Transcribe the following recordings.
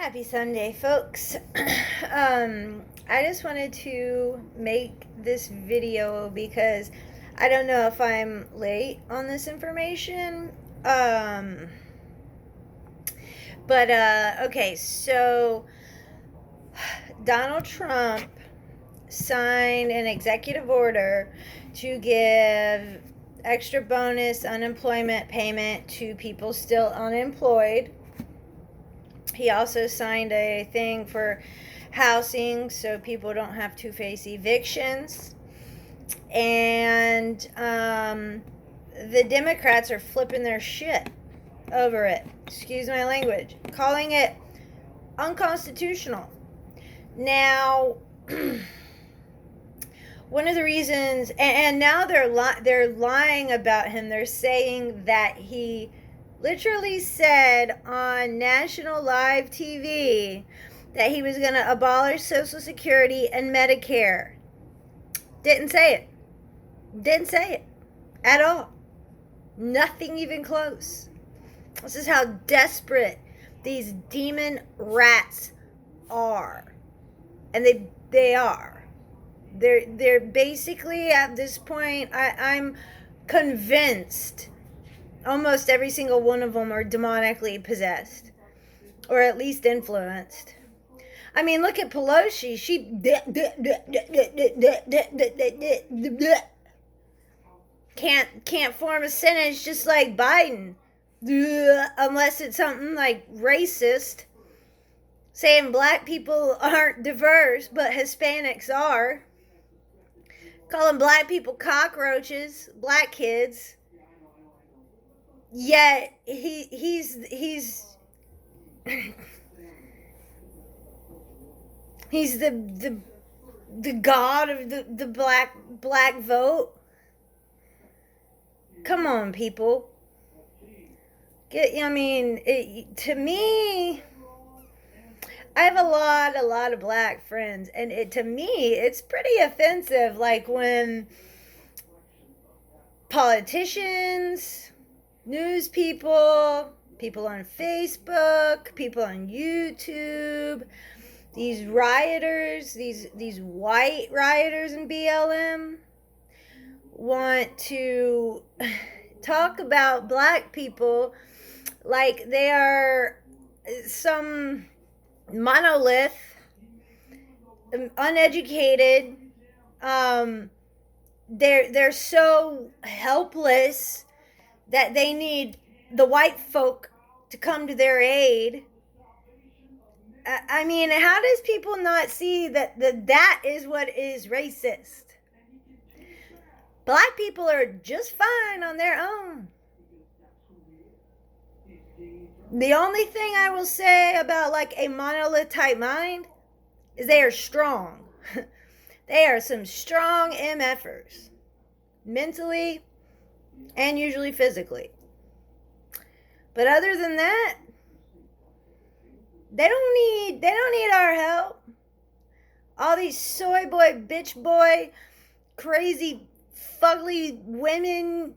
Happy Sunday, folks. I just wanted to make this video because I don't know if I'm late on this information. Okay, so Donald Trump signed an executive order to give extra bonus unemployment payment to people still unemployed. He also signed a thing for housing so people don't have to face evictions. And the Democrats are flipping their shit over it. Excuse my language. Calling it unconstitutional. Now, one of the reasons, and now they're lying about him. They're saying that he literally said on national live TV that he was going to abolish Social Security and Medicare. Didn't say it at all. Nothing even close. This is how desperate these demon rats are. And they are. They're basically at this point, I'm convinced almost every single one of them are demonically possessed, or at least influenced. I mean, look at Pelosi. She can't form a sentence just like Biden, unless it's something like racist, saying black people aren't diverse, but Hispanics are. Calling black people cockroaches, black kids. Yet he's the god of the black vote. Come on, people. To me, I have a lot of black friends, and to me it's pretty offensive, like when politicians, news people on Facebook, people on YouTube, these rioters, these white rioters in BLM want to talk about black people like they are some monolith, uneducated. They're so helpless that they need the white folk to come to their aid. I mean, how does people not see that is what is racist? Black people are just fine on their own. The only thing I will say about like a monolith type mind is they are strong. They are some strong MFers, mentally and usually physically. But other than that, they don't need our help. All these soy boy, bitch boy, crazy, fugly women,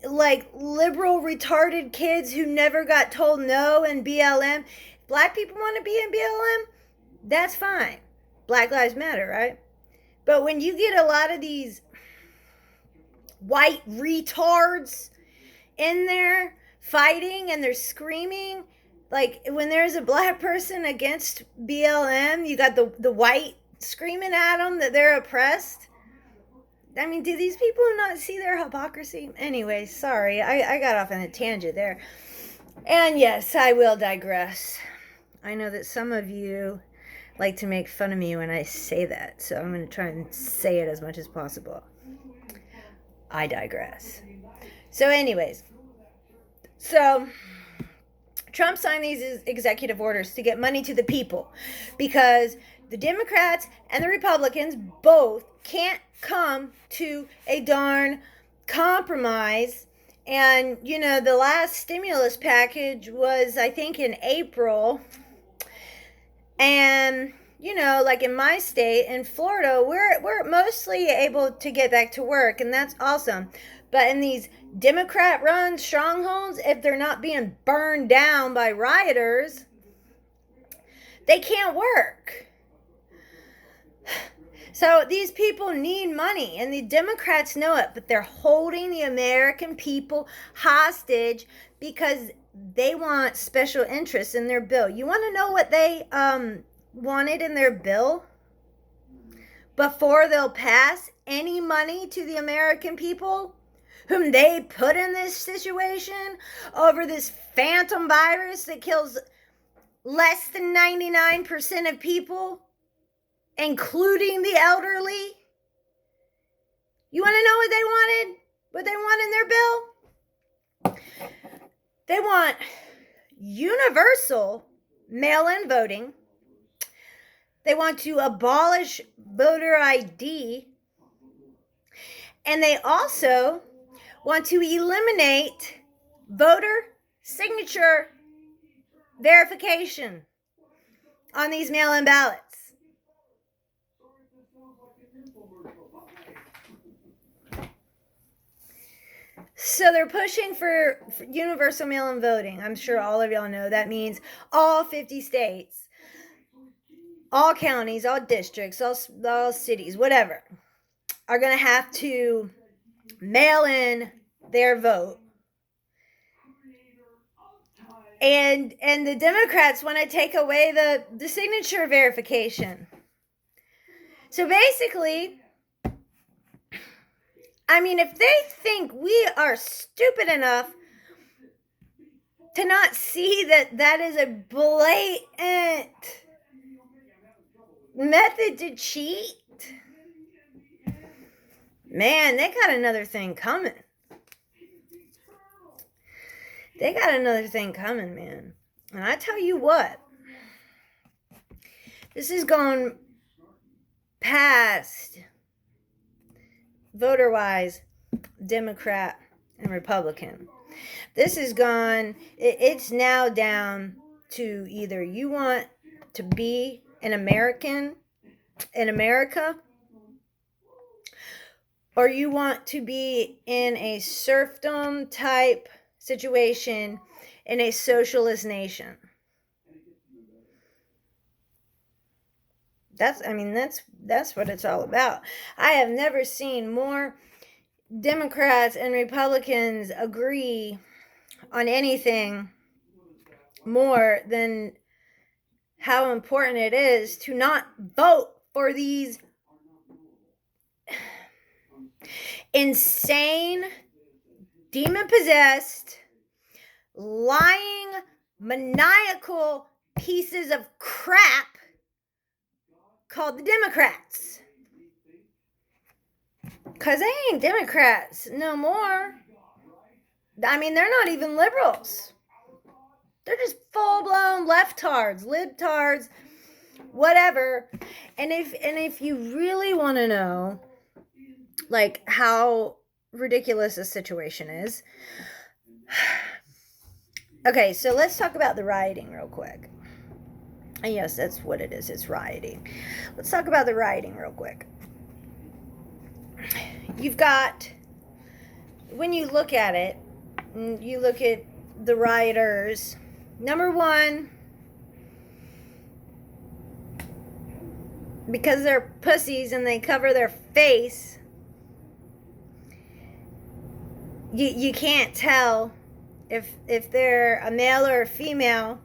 like liberal, retarded kids who never got told no in BLM. Black people want to be in BLM, that's fine. Black Lives Matter, right? But when you get a lot of these white retards in there fighting and they're screaming, like when there's a black person against BLM, you got the white screaming at them that they're oppressed. I mean, do these people not see their hypocrisy? Anyway, sorry, I got off on a tangent there. And yes, I will digress. I know that some of you like to make fun of me when I say that, so I'm going to try and say it as much as possible. I digress. So anyways, Trump signed these executive orders to get money to the people because the Democrats and the Republicans both can't come to a darn compromise. And, the last stimulus package was, I think, in April. And, like in my state, in Florida, we're mostly able to get back to work, and that's awesome. But in these Democrat-run strongholds, if they're not being burned down by rioters, They can't work. So these people need money, and the Democrats know it, but they're holding the American people hostage because they want special interests in their bill. You want to know what they wanted in their bill before they'll pass any money to the American people whom they put in this situation over this phantom virus that kills less than 99% of people, including the elderly? You want to know what they wanted? What they want in their bill? They want universal mail-in voting. They want to abolish voter ID. And they also want to eliminate voter signature verification on these mail-in ballots. So they're pushing for universal mail-in voting. I'm sure all of y'all know that means all 50 states, all counties, all districts, all cities, whatever, are going to have to mail in their vote. And the Democrats want to take away the signature verification. So basically, I mean, if they think we are stupid enough to not see that that is a blatant method to cheat, man, they got another thing coming. They got another thing coming, man. And I tell you what, this is going past, voter-wise, Democrat and Republican. This is gone, it's now down to either you want to be an American in America, or you want to be in a serfdom type situation in a socialist nation. That's what it's all about. I have never seen more Democrats and Republicans agree on anything more than how important it is to not vote for these insane, demon-possessed, lying, maniacal pieces of crap called the Democrats. Because they ain't Democrats no more. I mean, they're not even liberals. They're just full-blown leftards, libtards, whatever. And if you really want to know, like, how ridiculous this situation is, okay, so let's talk about the rioting real quick. And yes, that's what it is. It's rioting. Let's talk about the rioting real quick. You've got, when you look at it, you look at the rioters, number one, because they're pussies and they cover their face, you can't tell if they're a male or a female.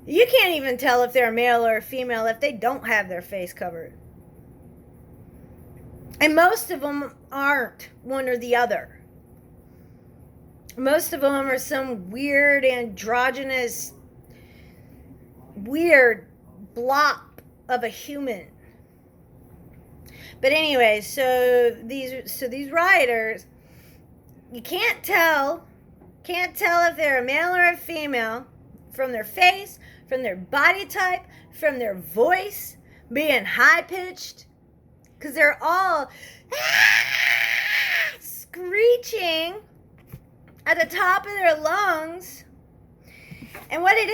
You can't even tell if they're a male or a female if they don't have their face covered. And most of them aren't one or the other. Most of them are some weird, androgynous, weird blop of a human. But anyway, so these rioters, you can't tell if they're a male or a female from their face, from their body type, from their voice being high-pitched, because they're all screeching at the top of their lungs. And what it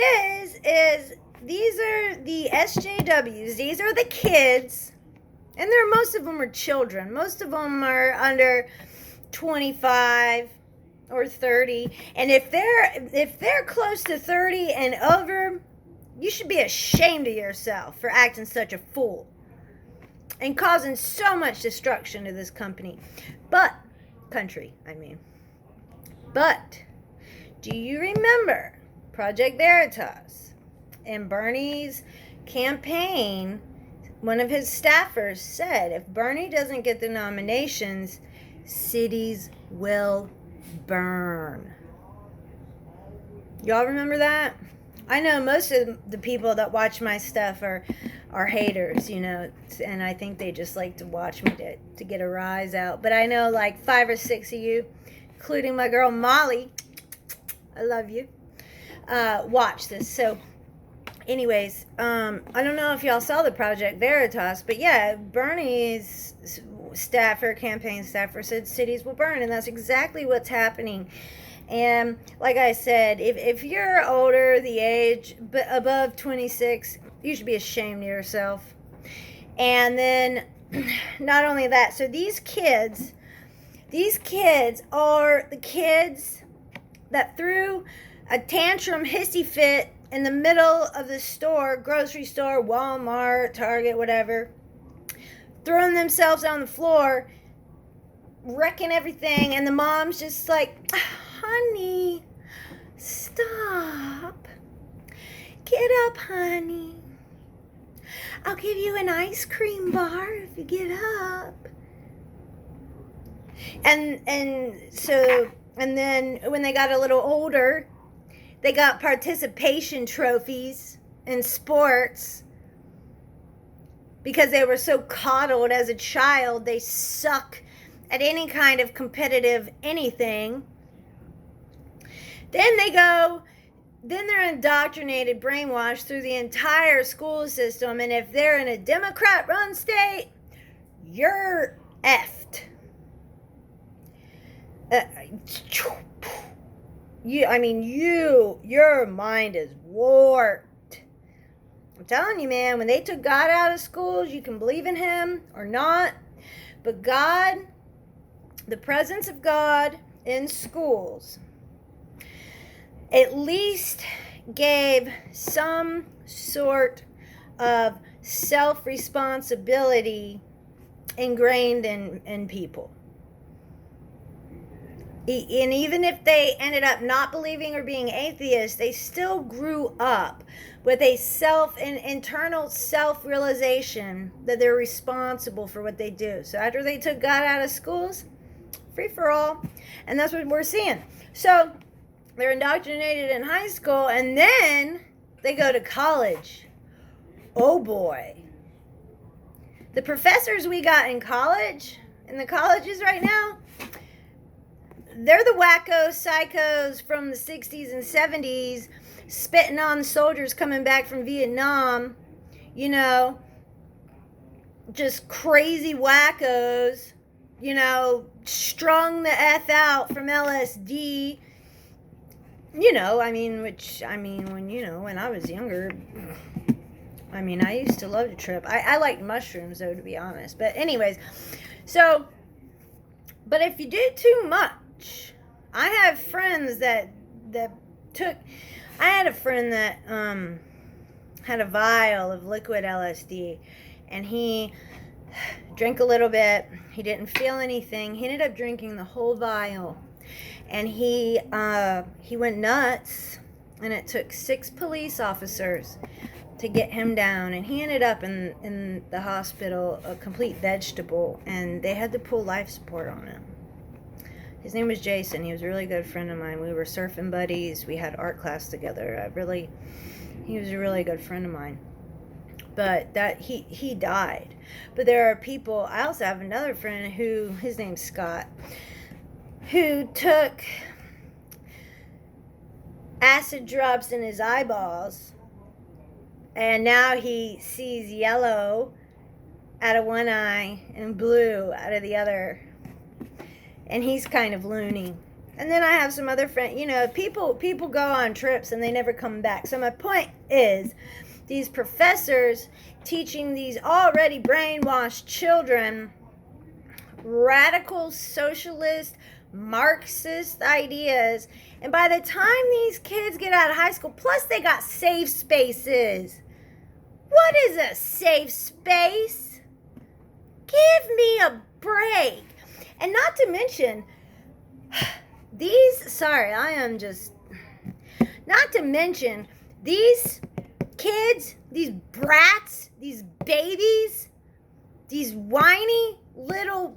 is these are the SJWs. These are the kids, and most of them are children. Most of them are under 25 or 30. And if they're close to 30 and over, You should be ashamed of yourself for acting such a fool and causing so much destruction to this country. But, do you remember Project Veritas and Bernie's campaign? One of his staffers said, if Bernie doesn't get the nominations, cities will burn. Y'all remember that? I know most of the people that watch my stuff are haters, you know, and I think they just like to watch me to get a rise out. But I know like 5 or 6 of you, including my girl Molly, I love you, watch this. So anyways, I don't know if y'all saw the Project Veritas, but yeah, Bernie's campaign staffer said cities will burn, and that's exactly what's happening. And like I said, if you're older, the age above 26, you should be ashamed of yourself. And then not only that, so these kids are the kids that threw a tantrum, hissy fit in the middle of the store, grocery store, Walmart, Target, whatever, throwing themselves on the floor, wrecking everything, and the mom's just like, honey, stop. Get up, honey. I'll give you an ice cream bar if you get up. And then when they got a little older, they got participation trophies in sports because they were so coddled as a child. They suck at any kind of competitive anything. Then they're indoctrinated, brainwashed through the entire school system. And if they're in a Democrat-run state, you're effed. Your mind is warped. I'm telling you, man, when they took God out of schools, you can believe in him or not, but God, the presence of God in schools, at least gave some sort of self-responsibility ingrained in people. And even if they ended up not believing or being atheists, they still grew up with a internal self-realization that they're responsible for what they do. So after they took God out of schools, free for all. And that's what we're seeing. So they're indoctrinated in high school, and then they go to college. Oh boy. The professors we got in college, in the colleges right now, they're the wackos, psychos from the 60s and 70s, spitting on soldiers coming back from Vietnam, you know, just crazy wackos, you know, strung the F out from LSD, you know, when I was younger, I used to love to trip. I liked mushrooms, though, to be honest. But anyways, so, but if you do too much, I have friends that I had a friend that had a vial of liquid LSD, and he drank a little bit. He didn't feel anything. He ended up drinking the whole vial, and he went nuts, and it took 6 police officers to get him down, and he ended up in the hospital a complete vegetable, and they had to pull life support on him. His name was Jason. He was a really good friend of mine. We were surfing buddies. We had art class together. He was a really good friend of mine. But he died. But there are people, I also have another friend his name's Scott, who took acid drops in his eyeballs, and now he sees yellow out of one eye and blue out of the other. And he's kind of loony. And then I have some other friends, you know, people go on trips and they never come back. So my point is, these professors teaching these already brainwashed children radical socialist Marxist ideas. And by the time these kids get out of high school, plus they got safe spaces. What is a safe space? Give me a break. And not to mention, not to mention, these kids, these brats, these babies, these whiny little,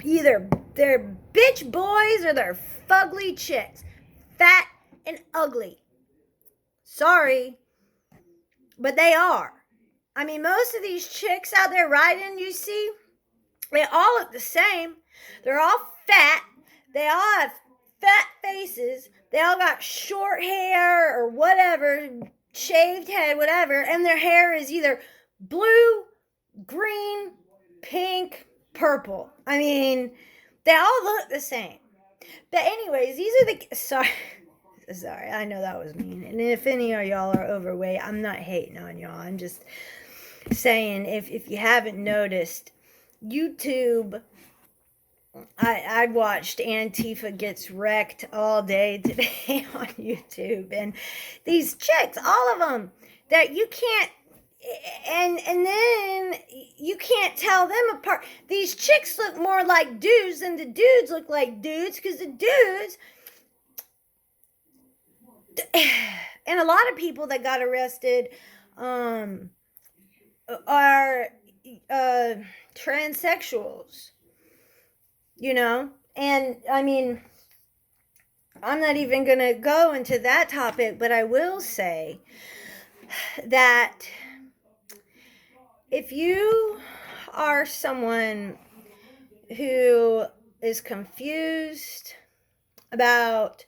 either they're bitch boys or they're fugly chicks. Fat and ugly. Sorry, but they are. I mean, most of these chicks out there riding, you see, they all look the same. They're all fat. They all have fat faces. They all got short hair or whatever, shaved head, whatever, and their hair is either blue, green, pink, purple. I mean, they all look the same. But anyways, these are the... Sorry, I know that was mean. And if any of y'all are overweight, I'm not hating on y'all. I'm just saying, if you haven't noticed, YouTube... I watched Antifa Gets Wrecked all day today on YouTube, and these chicks, all of them, that you can't, and then you can't tell them apart. These chicks look more like dudes than the dudes look like dudes, because the dudes, and a lot of people that got arrested are transsexuals. You know, and I mean, I'm not even going to go into that topic, but I will say that if you are someone who is confused about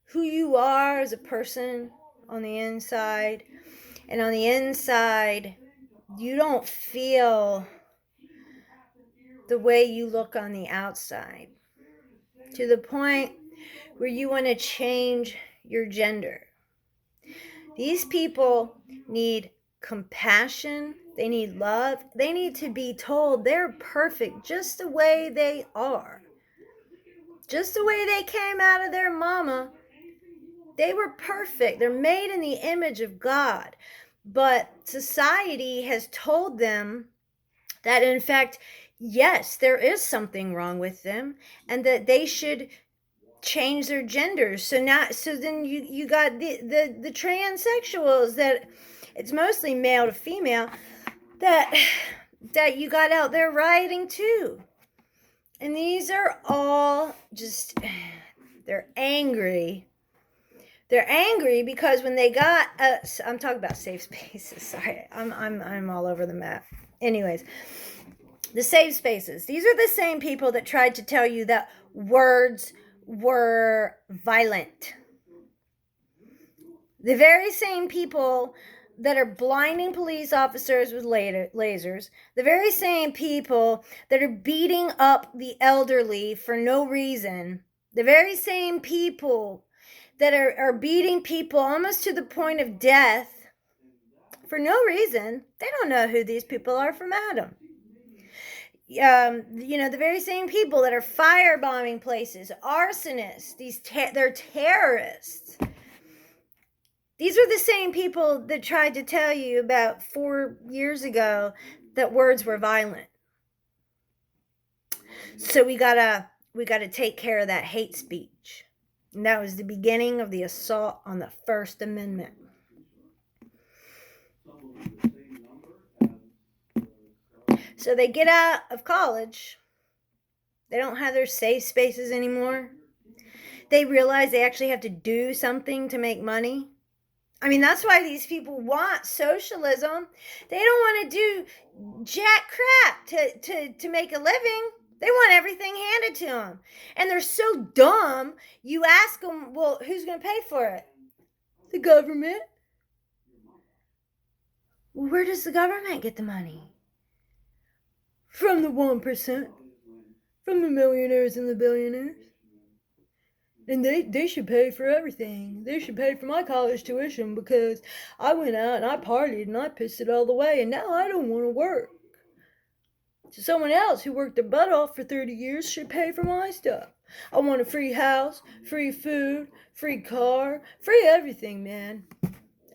who you are as a person on the inside, and on the inside, you don't feel the way you look on the outside, to the point where you want to change your gender. These people need compassion. They need love. They need to be told they're perfect just the way they are. Just the way they came out of their mama. They were perfect. They're made in the image of God. But society has told them that, in fact, yes, there is something wrong with them, and that they should change their genders. So then you got the transsexuals, that it's mostly male to female, that you got out there rioting too. And these are all just, they're angry. They're angry because when they got I'm talking about safe spaces. Sorry, I'm all over the map. Anyways, the safe spaces. These are the same people that tried to tell you that words were violent. The very same people that are blinding police officers with lasers. The very same people that are beating up the elderly for no reason. The very same people that are beating people almost to the point of death for no reason. They don't know who these people are from Adam. The very same people that are firebombing places, arsonists, they're terrorists. These are the same people that tried to tell you about 4 years ago that words were violent. So we gotta take care of that hate speech. And that was the beginning of the assault on the First Amendment. So they get out of college. They don't have their safe spaces anymore. They realize they actually have to do something to make money. I mean, that's why these people want socialism. They don't want to do jack crap to make a living. They want everything handed to them. And they're so dumb, you ask them, well, who's going to pay for it? The government. Well, where does the government get the money? From the 1%. From the millionaires and the billionaires. And they should pay for everything. They should pay for my college tuition because I went out and I partied and I pissed it all away and now I don't want to work. So someone else who worked their butt off for 30 years should pay for my stuff. I want a free house, free food, free car, free everything, man.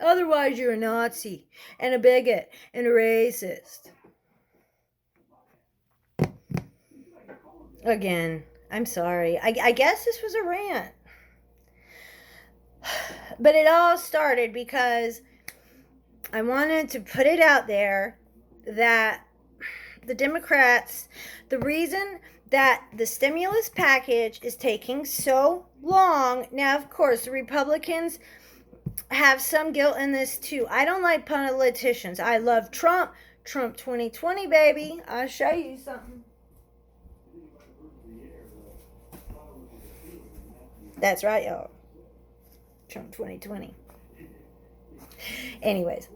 Otherwise, you're a Nazi and a bigot and a racist. Again, I'm sorry. I guess this was a rant. But it all started because I wanted to put it out there that the Democrats, the reason that the stimulus package is taking so long, now, of course, the Republicans have some guilt in this too. I don't like politicians. I love Trump. Trump 2020, baby. I'll show you something. That's right, y'all. Trump 2020. Anyways,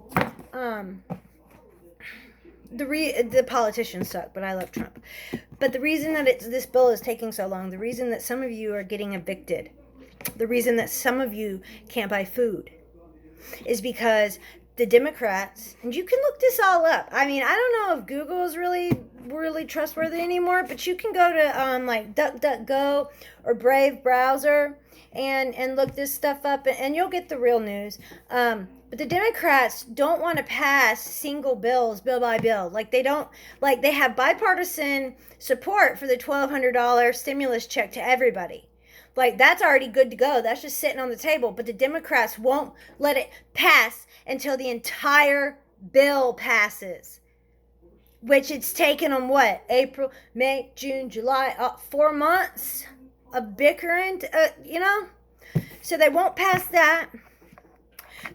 the politicians suck, but I love Trump. But the reason that this bill is taking so long, the reason that some of you are getting evicted, the reason that some of you can't buy food, is because the Democrats, and you can look this all up. I mean, I don't know if Google is really trustworthy anymore, but you can go to like DuckDuckGo or Brave browser and look this stuff up, and you'll get the real news. But the Democrats don't want to pass single bills, bill by bill. Like they have bipartisan support for the $1,200 stimulus check to everybody. Like that's already good to go. That's just sitting on the table. But the Democrats won't let it pass until the entire bill passes. Which it's taken them what? April, May, June, July, 4 months of bickering, So they won't pass that.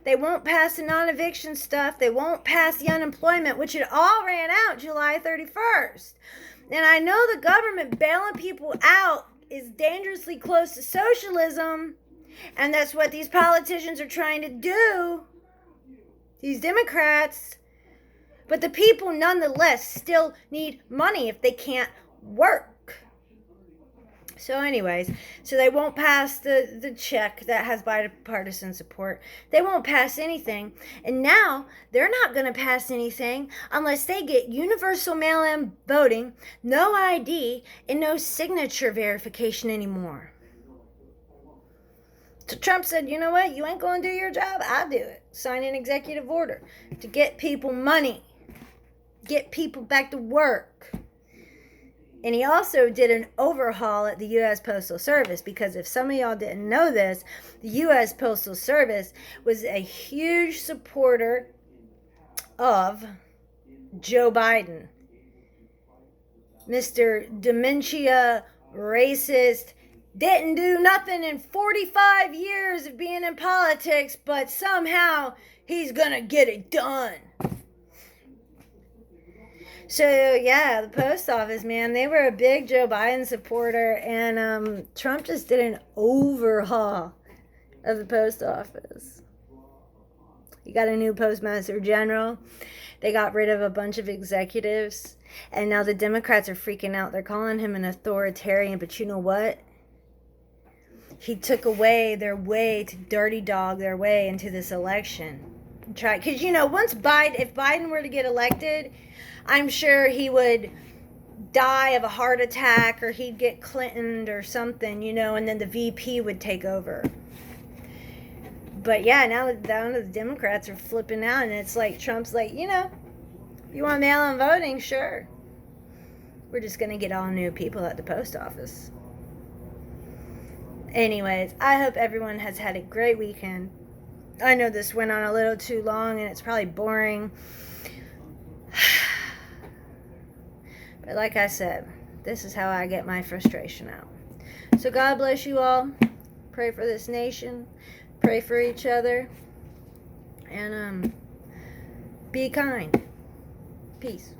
They won't pass the non-eviction stuff. They won't pass the unemployment, which it all ran out July 31st. And I know the government bailing people out is dangerously close to socialism, and that's what these politicians are trying to do, these Democrats. But the people nonetheless still need money if they can't work. So anyways, so they won't pass the check that has bipartisan support. They won't pass anything. And now they're not going to pass anything unless they get universal mail-in voting, no ID, and no signature verification anymore. So Trump said, you know what? You ain't going to do your job. I'll do it. Sign an executive order to get people money. Get people back to work. And he also did an overhaul at the U.S. Postal Service, because if some of y'all didn't know this, the U.S. Postal Service was a huge supporter of Joe Biden. Mr. Dementia, racist, didn't do nothing in 45 years of being in politics, but somehow he's gonna get it done. So, yeah, the post office, man, they were a big Joe Biden supporter, and Trump just did an overhaul of the post office. He got a new postmaster general. They got rid of a bunch of executives, and now the Democrats are freaking out. They're calling him an authoritarian, but you know what? He took away their way to dirty dog their way into this election. Because, once if Biden were to get elected, I'm sure he would die of a heart attack, or he'd get Clintoned or something, and then the VP would take over. But yeah, now the Democrats are flipping out, and it's like Trump's like, you want mail-in voting? Sure. We're just going to get all new people at the post office. Anyways, I hope everyone has had a great weekend. I know this went on a little too long, and it's probably boring. But like I said, this is how I get my frustration out. So God bless you all. Pray for this nation. Pray for each other. And be kind. Peace.